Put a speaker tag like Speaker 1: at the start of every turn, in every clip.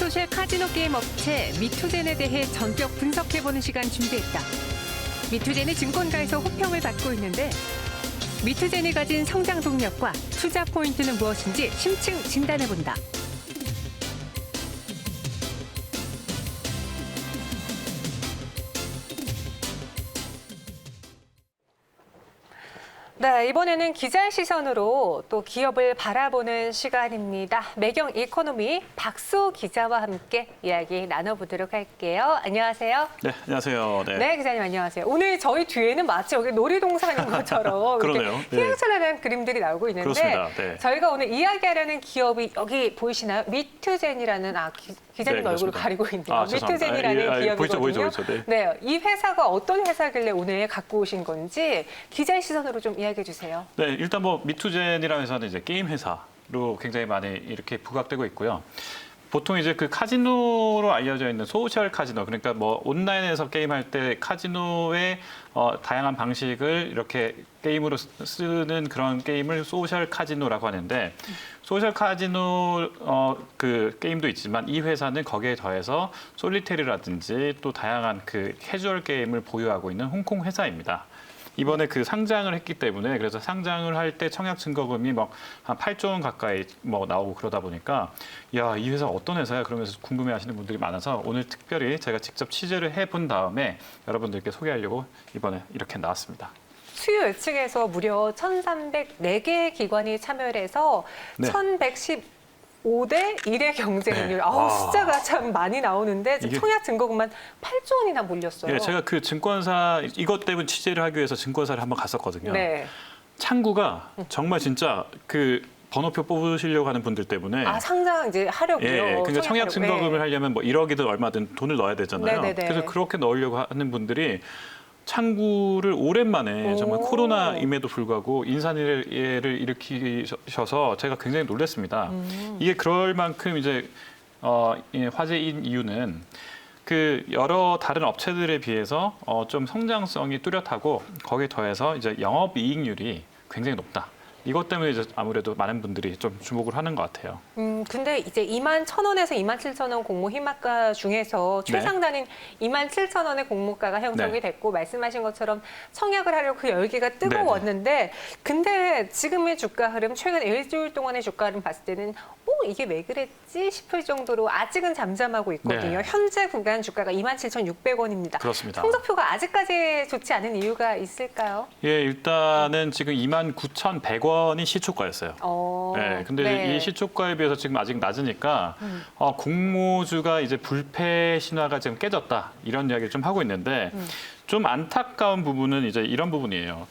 Speaker 1: 소셜 카지노 게임 업체 미투젠에 대해 전격 분석해보는 시간 준비했다. 미투젠이 증권가에서 호평을 받고 있는데 미투젠이 가진 성장 동력과 투자 포인트는 무엇인지 심층 진단해본다. 네, 이번에는 기자의 시선으로 또 기업을 바라보는 시간입니다. 매경 이코노미 박수 기자와 함께 이야기 나눠보도록 할게요. 안녕하세요.
Speaker 2: 네, 안녕하세요.
Speaker 1: 네, 기자님 안녕하세요. 오늘 저희 뒤에는 마치 여기 놀이동산인 것처럼
Speaker 2: 그러네요.
Speaker 1: 이렇게 휘황찬란한 그림들이 나오고 있는데
Speaker 2: 그렇습니다. 네.
Speaker 1: 저희가 오늘 이야기하려는 기업이 여기 보이시나요? 미투젠이라는 기자님
Speaker 2: 네,
Speaker 1: 얼굴을
Speaker 2: 그렇습니다.
Speaker 1: 가리고 있네요.
Speaker 2: 죄송합니다.
Speaker 1: 미투젠이라는 기업이거든요.
Speaker 2: 보이죠. 네.
Speaker 1: 네, 이 회사가 어떤 회사길래 오늘 갖고 오신 건지 기자의 시선으로 좀 이야기해 주세요.
Speaker 2: 네, 일단 뭐 미투젠이라는 회사는 이제 게임 회사로 굉장히 많이 이렇게 부각되고 있고요. 보통 이제 그 카지노로 알려져 있는 소셜 카지노, 그러니까 뭐 온라인에서 게임할 때 카지노의 다양한 방식을 이렇게 게임으로 쓰는 그런 게임을 소셜 카지노라고 하는데, 소셜 카지노 그 게임도 있지만 이 회사는 거기에 더해서 솔리테리라든지 또 다양한 그 캐주얼 게임을 보유하고 있는 홍콩 회사입니다. 이번에 그 상장을 했기 때문에, 그래서 상장을 할 때 청약 증거금이 막 한 8조 원 가까이 뭐 나오고 그러다 보니까 야, 이 회사 어떤 회사야? 그러면서 궁금해하시는 분들이 많아서 오늘 특별히 제가 직접 취재를 해본 다음에 여러분들께 소개하려고 이번에 이렇게 나왔습니다.
Speaker 1: 수요 예측에서 무려 1,304개의 기관이 참여를 해서
Speaker 2: 네.
Speaker 1: 1,115대 1의 경쟁률.
Speaker 2: 네.
Speaker 1: 숫자가 참 많이 나오는데 지금
Speaker 2: 이게-
Speaker 1: 청약 증거금만 8조 원이나 몰렸어요.
Speaker 2: 예, 제가 그 증권사 이것 때문에 취재를 하기 위해서 증권사를 한번 갔었거든요.
Speaker 1: 네.
Speaker 2: 창구가 정말 진짜 그 번호표 뽑으시려고 하는 분들 때문에
Speaker 1: 상장 이제 하려고요.
Speaker 2: 예, 그러니까 청약 증거금을
Speaker 1: 네.
Speaker 2: 하려면 뭐 1억이든 얼마든 돈을 넣어야 되잖아요.
Speaker 1: 네네네.
Speaker 2: 그래서 그렇게 넣으려고 하는 분들이 창구를 오랜만에 정말 코로나임에도 불구하고 인산일을 일으키셔서 제가 굉장히 놀랐습니다. 이게 그럴 만큼 이제 화제인 이유는 그 여러 다른 업체들에 비해서 좀 성장성이 뚜렷하고 거기에 더해서 이제 영업이익률이 굉장히 높다. 이것 때문에 이제 아무래도 많은 분들이 좀 주목을 하는 것 같아요.
Speaker 1: 근데 이제 21,000원에서 27,000원 공모 희망가 중에서
Speaker 2: 네.
Speaker 1: 최상단인 27,000원의 공모가가 형성이
Speaker 2: 네.
Speaker 1: 됐고 말씀하신 것처럼 청약을 하려고 그 열기가 뜨거웠는데 근데 지금의 주가 흐름 최근 일주일 동안의 주가 흐름 봤을 때는 이게 왜 그랬지 싶을 정도로 아직은 잠잠하고 있거든요.
Speaker 2: 네.
Speaker 1: 현재 구간 주가가 27,600원입니다.
Speaker 2: 그렇습니다.
Speaker 1: 성적표가 아직까지 좋지 않은 이유가 있을까요?
Speaker 2: 예, 일단은 지금 29,100원이 시초가였어요. 네, 근데
Speaker 1: 네.
Speaker 2: 이 시초가에 비해서 지금 아직 낮으니까 공모주가 이제 불패 신화가 지금 깨졌다 이런 이야기를 좀 하고 있는데 좀 안타까운 부분은 이제 이런 부분이에요.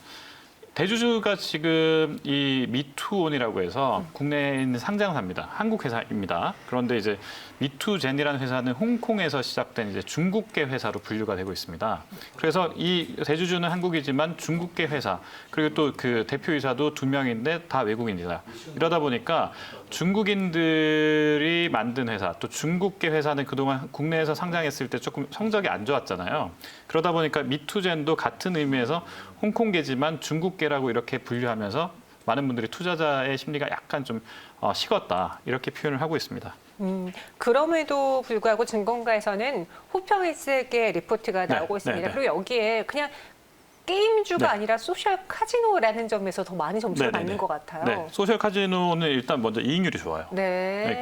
Speaker 2: 대주주가 지금 이 미투온이라고 해서 국내에 있는 상장사입니다. 한국 회사입니다. 그런데 이제 미투젠이라는 회사는 홍콩에서 시작된 이제 중국계 회사로 분류가 되고 있습니다. 그래서 이 대주주는 한국이지만 중국계 회사, 그리고 또 그 대표이사도 2명인데 다 외국인이다. 이러다 보니까 중국인들이 만든 회사, 또 중국계 회사는 그동안 국내에서 상장했을 때 조금 성적이 안 좋았잖아요. 그러다 보니까 미투젠도 같은 의미에서 홍콩계지만 중국계라고 이렇게 분류하면서 많은 분들이 투자자의 심리가 약간 좀 식었다 이렇게 표현을 하고 있습니다.
Speaker 1: 그럼에도 불구하고 증권가에서는 호평일색의 리포트가 나오고
Speaker 2: 네,
Speaker 1: 있습니다.
Speaker 2: 네.
Speaker 1: 그리고 여기에 그냥 게임주가
Speaker 2: 네.
Speaker 1: 아니라 소셜 카지노라는 점에서 더 많이 점수를
Speaker 2: 네네네.
Speaker 1: 받는 것 같아요.
Speaker 2: 네, 소셜 카지노는 일단 먼저 이익률이 좋아요.
Speaker 1: 네.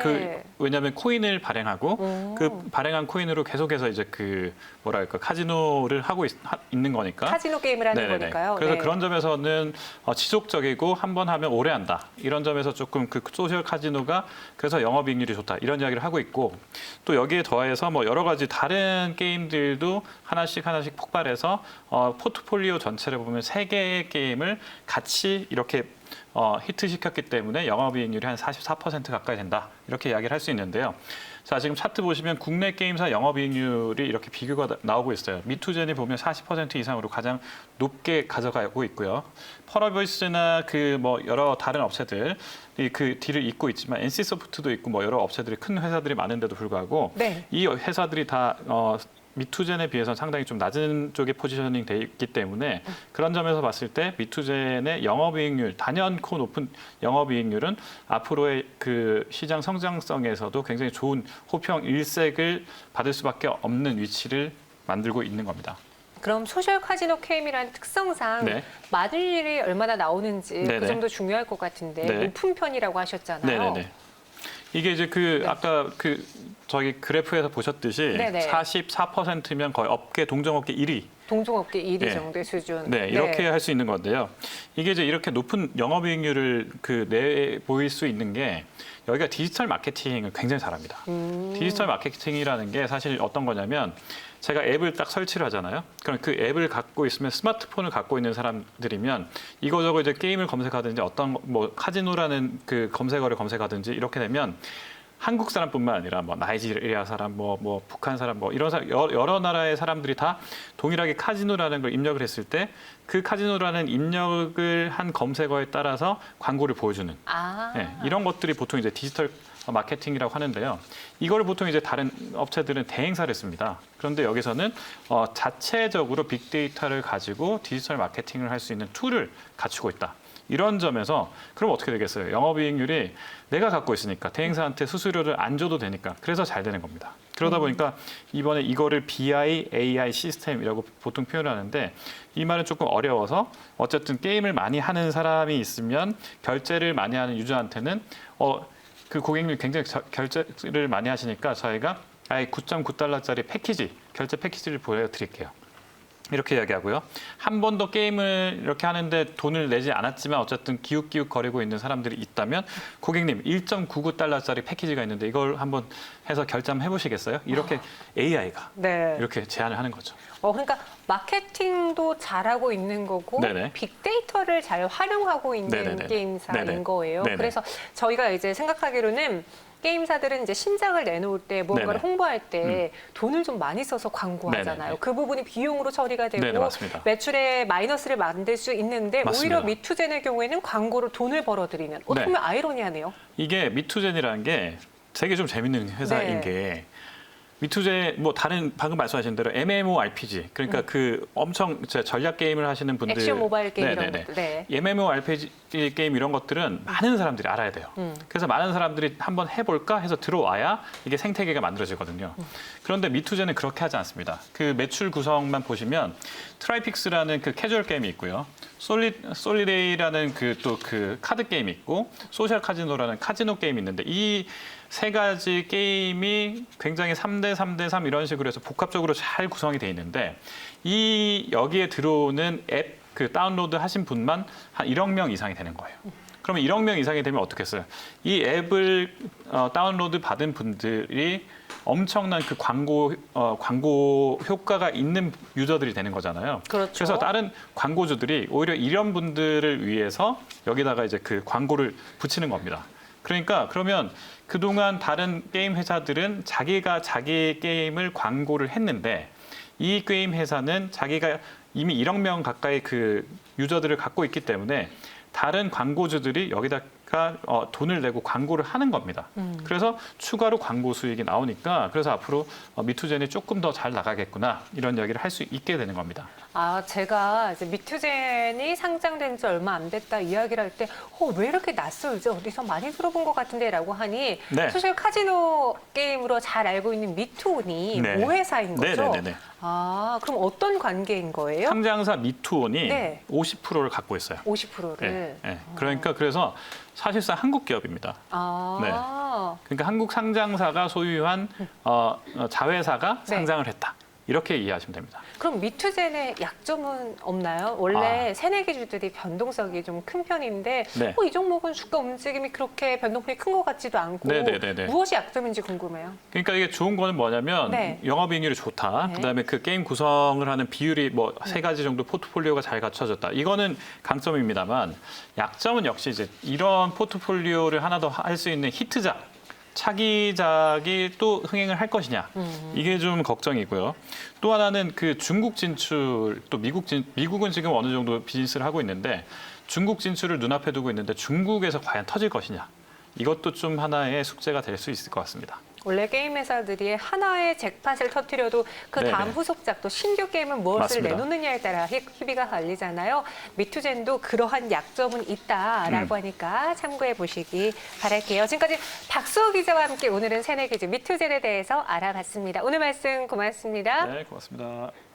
Speaker 2: 왜냐하면 코인을 발행하고 그 발행한 코인으로 계속해서 이제 그 뭐랄까 카지노를 하고 있는 거니까.
Speaker 1: 카지노 게임을 하는
Speaker 2: 네네네.
Speaker 1: 거니까요.
Speaker 2: 그래서
Speaker 1: 네.
Speaker 2: 그런 점에서는 지속적이고 한 번 하면 오래 한다. 이런 점에서 조금 그 소셜 카지노가 그래서 영업이익률이 좋다. 이런 이야기를 하고 있고 또 여기에 더해서 뭐 여러 가지 다른 게임들도 하나씩 폭발해서 포트폴리오 전체를 보면 3개의 게임을 같이 이렇게 히트시켰기 때문에 영업이익률이 한 44% 가까이 된다. 이렇게 이야기를 할 수 있는데요. 자, 지금 차트 보시면 국내 게임사 영업이익률이 이렇게 비교가 나오고 있어요. 미투젠이 보면 40% 이상으로 가장 높게 가져가고 있고요. 펄어비스나 그 뭐 여러 다른 업체들 그 뒤를 잇고 있지만 NC소프트도 있고 뭐 여러 업체들이 큰 회사들이 많은데도 불구하고
Speaker 1: 네.
Speaker 2: 이 회사들이 다 미투젠에 비해서는 상당히 좀 낮은 쪽에 포지셔닝 돼 있기 때문에 그런 점에서 봤을 때 미투젠의 영업이익률, 단연코 높은 영업이익률은 앞으로의 그 시장 성장성에서도 굉장히 좋은 호평 일색을 받을 수밖에 없는 위치를 만들고 있는 겁니다.
Speaker 1: 그럼 소셜 카지노 게임이라는 특성상
Speaker 2: 네.
Speaker 1: 마진율이 얼마나 나오는지
Speaker 2: 네네.
Speaker 1: 그 점도 중요할 것 같은데
Speaker 2: 네.
Speaker 1: 높은 편이라고 하셨잖아요.
Speaker 2: 네네네. 이게 이제 그
Speaker 1: 네.
Speaker 2: 아까 그 저기 그래프에서 보셨듯이
Speaker 1: 네네.
Speaker 2: 44%면 거의 업계 동종업계 1위.
Speaker 1: 동종업계 1위
Speaker 2: 네.
Speaker 1: 정도의 수준.
Speaker 2: 네, 이렇게 할 수 있는 건데요. 이게 이제 이렇게 높은 영업이익률을 그 내보일 수 있는 게 여기가 디지털 마케팅을 굉장히 잘합니다. 디지털 마케팅이라는 게 사실 어떤 거냐면 제가 앱을 딱 설치를 하잖아요. 그럼 그 앱을 갖고 있으면 스마트폰을 갖고 있는 사람들이면 이거저거 이제 게임을 검색하든지 어떤 뭐 카지노라는 그 검색어를 검색하든지 이렇게 되면 한국 사람뿐만 아니라 뭐 나이지리아 사람, 뭐 북한 사람, 뭐 이런 사람, 여러 나라의 사람들이 다 동일하게 카지노라는 걸 입력을 했을 때 그 카지노라는 입력을 한 검색어에 따라서 광고를 보여주는 이런 것들이 보통 이제 디지털 마케팅이라고 하는데요. 이걸 보통 이제 다른 업체들은 대행사를 씁니다. 그런데 여기서는 자체적으로 빅데이터를 가지고 디지털 마케팅을 할 수 있는 툴을 갖추고 있다. 이런 점에서 그럼 어떻게 되겠어요? 영업이익률이 내가 갖고 있으니까 대행사한테 수수료를 안 줘도 되니까 그래서 잘 되는 겁니다. 그러다 보니까 이번에 이거를 BI, AI 시스템이라고 보통 표현을 하는데 이 말은 조금 어려워서 어쨌든 게임을 많이 하는 사람이 있으면 결제를 많이 하는 유저한테는 그 고객님이 굉장히 결제를 많이 하시니까 저희가 아예 9.9달러짜리 패키지, 결제 패키지를 보여드릴게요. 이렇게 이야기하고요. 한 번도 게임을 이렇게 하는데 돈을 내지 않았지만 어쨌든 기웃기웃 거리고 있는 사람들이 있다면 고객님 1.99달러짜리 패키지가 있는데 이걸 한번 해서 결제 한번 해보시겠어요? 이렇게 AI가
Speaker 1: 네.
Speaker 2: 이렇게 제안을 하는 거죠.
Speaker 1: 그러니까 마케팅도 잘하고 있는 거고
Speaker 2: 네네.
Speaker 1: 빅데이터를 잘 활용하고 있는
Speaker 2: 네네네.
Speaker 1: 게임사인
Speaker 2: 네네.
Speaker 1: 거예요.
Speaker 2: 네네.
Speaker 1: 그래서 저희가 이제 생각하기로는 게임사들은 이제 신작을 내놓을 때 뭔가를
Speaker 2: 네네.
Speaker 1: 홍보할 때 돈을 좀 많이 써서 광고하잖아요.
Speaker 2: 네네네.
Speaker 1: 그 부분이 비용으로 처리가 되고
Speaker 2: 네네, 맞습니다.
Speaker 1: 매출에 마이너스를 만들 수 있는데
Speaker 2: 맞습니다.
Speaker 1: 오히려 미투젠의 경우에는 광고로 돈을 벌어들이는 어떻게
Speaker 2: 네.
Speaker 1: 보면 아이러니하네요.
Speaker 2: 이게 미투젠이라는 게 되게 좀 재밌는 회사인
Speaker 1: 네.
Speaker 2: 게 미투젠 뭐 다른 방금 말씀하신 대로 MMORPG 그러니까 그 엄청 전략 게임을 하시는 분들
Speaker 1: 액션 모바일 게임 이런
Speaker 2: 네네네.
Speaker 1: 것들. 네.
Speaker 2: MMORPG 게임 이런 것들은 많은 사람들이 알아야 돼요. 그래서 많은 사람들이 한번 해볼까 해서 들어와야 이게 생태계가 만들어지거든요. 그런데 미투젠은 그렇게 하지 않습니다. 그 매출 구성만 보시면 트라이픽스라는 그 캐주얼 게임이 있고요. 솔리데이라는 그 또 그 카드 게임이 있고 소셜 카지노라는 카지노 게임이 있는데 이 세 가지 게임이 굉장히 3대 3대 3 이런 식으로 해서 복합적으로 잘 구성이 돼 있는데 이 여기에 들어오는 앱 그 다운로드 하신 분만 한 1억 명 이상이 되는 거예요. 그러면 1억 명 이상이 되면 어떻겠어요? 이 앱을 다운로드 받은 분들이 엄청난 그 광고 효과가 있는 유저들이 되는 거잖아요.
Speaker 1: 그렇죠.
Speaker 2: 그래서 다른 광고주들이 오히려 이런 분들을 위해서 여기다가 이제 그 광고를 붙이는 겁니다. 그러니까 그러면 그동안 다른 게임 회사들은 자기가 자기 게임을 광고를 했는데 이 게임 회사는 자기가 이미 1억 명 가까이 그 유저들을 갖고 있기 때문에 다른 광고주들이 여기다가 돈을 내고 광고를 하는 겁니다. 그래서 추가로 광고 수익이 나오니까 그래서 앞으로 미투젠이 조금 더 잘 나가겠구나 이런 이야기를 할 수 있게 되는 겁니다.
Speaker 1: 제가 이제 미투젠이 상장된 지 얼마 안 됐다 이야기를 할 때, 왜 이렇게 낯설지? 어디서 많이 들어본 것 같은데? 라고 하니,
Speaker 2: 네.
Speaker 1: 소셜 카지노 게임으로 잘 알고 있는 미투온이
Speaker 2: 네.
Speaker 1: 모회사인 거죠?
Speaker 2: 네네네.
Speaker 1: 그럼 어떤 관계인 거예요?
Speaker 2: 상장사 미투온이
Speaker 1: 네.
Speaker 2: 50%를 갖고 있어요.
Speaker 1: 50%를.
Speaker 2: 네, 네. 그러니까 그래서 사실상 한국 기업입니다. 네. 그러니까 한국 상장사가 소유한 자회사가
Speaker 1: 네.
Speaker 2: 상장을 했다. 이렇게 이해하시면 됩니다.
Speaker 1: 그럼 미투젠의 약점은 없나요? 원래 새내기주들이 변동성이 좀 큰 편인데
Speaker 2: 네.
Speaker 1: 이 종목은 주가 움직임이 그렇게 변동폭이 큰 것 같지도 않고
Speaker 2: 네네네네.
Speaker 1: 무엇이 약점인지 궁금해요.
Speaker 2: 그러니까 이게 좋은 거는 뭐냐면
Speaker 1: 네.
Speaker 2: 영업이익률이 좋다.
Speaker 1: 네.
Speaker 2: 그다음에 그 게임 구성을 하는 비율이 뭐 세 가지 정도 포트폴리오가 잘 갖춰졌다. 이거는 강점입니다만 약점은 역시 이제 이런 포트폴리오를 하나 더 할 수 있는 히트작. 차기작이 또 흥행을 할 것이냐 이게 좀 걱정이고요. 또 하나는 그 중국 진출 또 미국은 지금 어느 정도 비즈니스를 하고 있는데 중국 진출을 눈앞에 두고 있는데 중국에서 과연 터질 것이냐 이것도 좀 하나의 숙제가 될 수 있을 것 같습니다.
Speaker 1: 원래 게임 회사들이 하나의 잭팟을 터뜨려도 그 다음
Speaker 2: 네네.
Speaker 1: 후속작 또 신규 게임은 무엇을
Speaker 2: 맞습니다.
Speaker 1: 내놓느냐에 따라 희비가 갈리잖아요. 미투젠도 그러한 약점은 있다라고 하니까 참고해 보시기 바랄게요. 지금까지 박수호 기자와 함께 오늘은 새내기즈 미투젠에 대해서 알아봤습니다. 오늘 말씀 고맙습니다.
Speaker 2: 네, 고맙습니다.